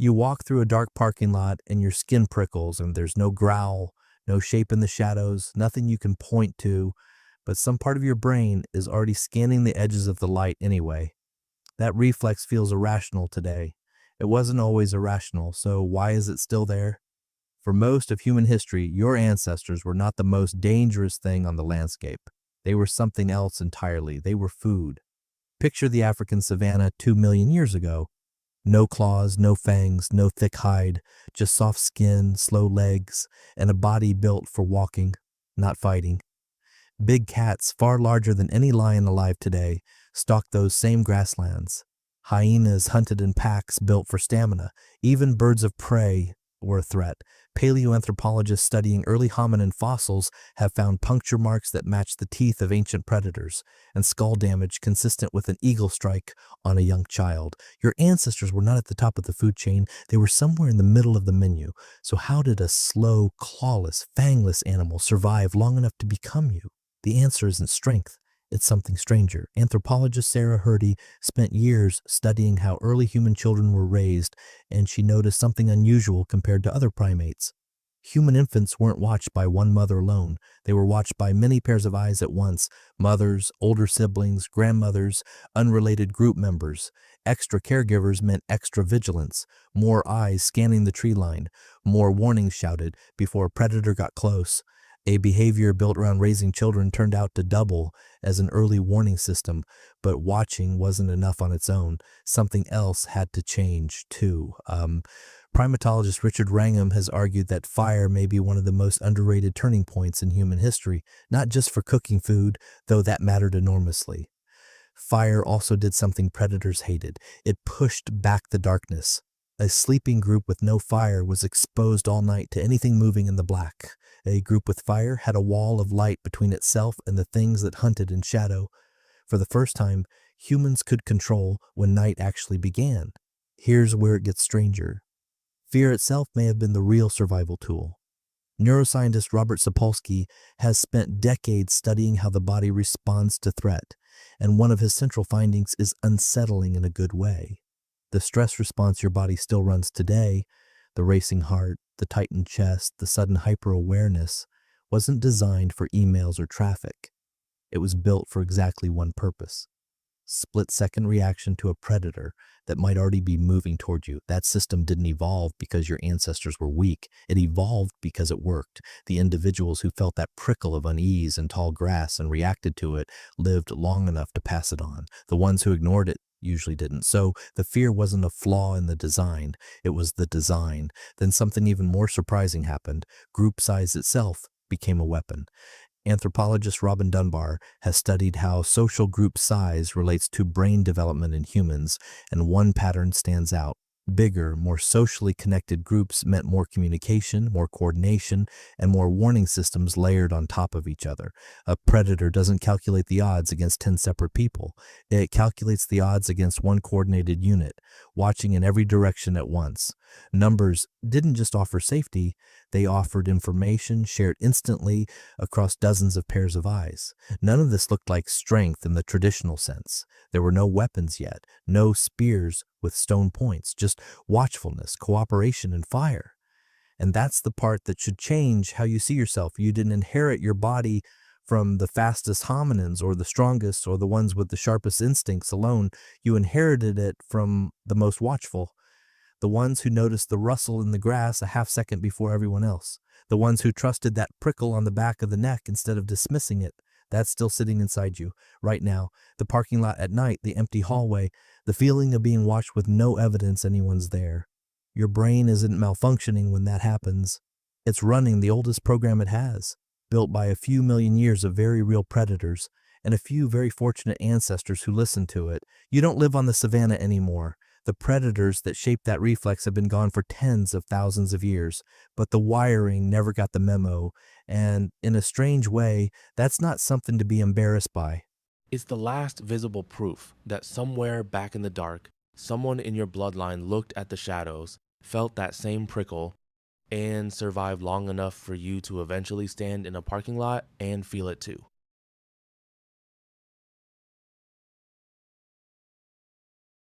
You walk through a dark parking lot and your skin prickles and there's no growl, no shape in the shadows, nothing you can point to, but some part of your brain is already scanning the edges of the light anyway. That reflex feels irrational today. It wasn't always irrational, so why is it still there? For most of human history, your ancestors were not the most dangerous thing on the landscape. They were something else entirely. They were food. Picture the African savanna 2 million years ago. No claws, no fangs, no thick hide, just soft skin, slow legs, and a body built for walking, not fighting. Big cats, far larger than any lion alive today, stalked those same grasslands. Hyenas hunted in packs built for stamina. Even birds of prey were a threat. Paleoanthropologists studying early hominin fossils have found puncture marks that match the teeth of ancient predators, and skull damage consistent with an eagle strike on a young child. Your ancestors were not at the top of the food chain, they were somewhere in the middle of the menu. So how did a slow, clawless, fangless animal survive long enough to become you? The answer isn't strength. It's something stranger. Anthropologist Sarah Hurdy spent years studying how early human children were raised, and she noticed something unusual compared to other primates. Human infants weren't watched by one mother alone. They were watched by many pairs of eyes at once: mothers, older siblings, grandmothers, unrelated group members. Extra caregivers meant extra vigilance, more eyes scanning the tree line, more warnings shouted before a predator got close. A behavior built around raising children turned out to double as an early warning system, but watching wasn't enough on its own. Something else had to change, too. Primatologist Richard Wrangham has argued that fire may be one of the most underrated turning points in human history, not just for cooking food, though that mattered enormously. Fire also did something predators hated. It pushed back the darkness. A sleeping group with no fire was exposed all night to anything moving in the black. A group with fire had a wall of light between itself and the things that hunted in shadow. For the first time, humans could control when night actually began. Here's where it gets stranger. Fear itself may have been the real survival tool. Neuroscientist Robert Sapolsky has spent decades studying how the body responds to threat, and one of his central findings is unsettling in a good way. The stress response your body still runs today, the racing heart, the tightened chest, the sudden hyper-awareness, wasn't designed for emails or traffic. It was built for exactly one purpose: split-second reaction to a predator that might already be moving toward you. That system didn't evolve because your ancestors were weak. It evolved because it worked. The individuals who felt that prickle of unease in tall grass and reacted to it lived long enough to pass it on. The ones who ignored it usually didn't. So the fear wasn't a flaw in the design, it was the design. Then something even more surprising happened. Group size itself became a weapon. Anthropologist Robin Dunbar has studied how social group size relates to brain development in humans, and one pattern stands out. Bigger, more socially connected groups meant more communication, more coordination, and more warning systems layered on top of each other. A predator doesn't calculate the odds against 10 separate people. It calculates the odds against one coordinated unit, watching in every direction at once. Numbers didn't just offer safety, they offered information shared instantly across dozens of pairs of eyes. None of this looked like strength in the traditional sense. There were no weapons yet, no spears with stone points, just watchfulness, cooperation, and fire. And that's the part that should change how you see yourself. You didn't inherit your body from the fastest hominins or the strongest or the ones with the sharpest instincts alone. You inherited it from the most watchful, the ones who noticed the rustle in the grass a half second before everyone else, the ones who trusted that prickle on the back of the neck instead of dismissing it. That's still sitting inside you right now. The parking lot at night, the empty hallway, the feeling of being watched with no evidence anyone's there. Your brain isn't malfunctioning when that happens. It's running the oldest program it has, built by a few million years of very real predators and a few very fortunate ancestors who listened to it. You don't live on the savannah anymore. The predators that shaped that reflex have been gone for tens of thousands of years, but the wiring never got the memo, and in a strange way, that's not something to be embarrassed by. It's the last visible proof that somewhere back in the dark, someone in your bloodline looked at the shadows, felt that same prickle, and survived long enough for you to eventually stand in a parking lot and feel it too.